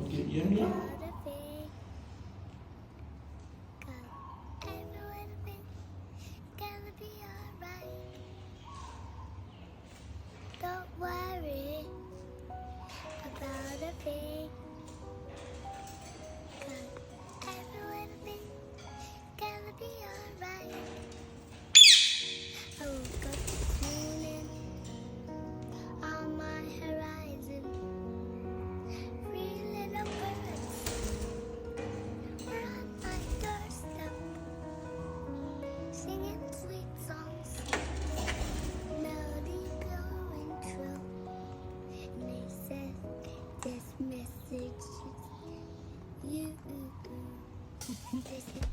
Ok, ía ía. Don't worry about a thing, 'cause every little thing gonna be alright. I woke up this morning on my horizon. 3 little birds were on my doorstep, singing sweet songs, melody going true. And they said, this message is you. They said,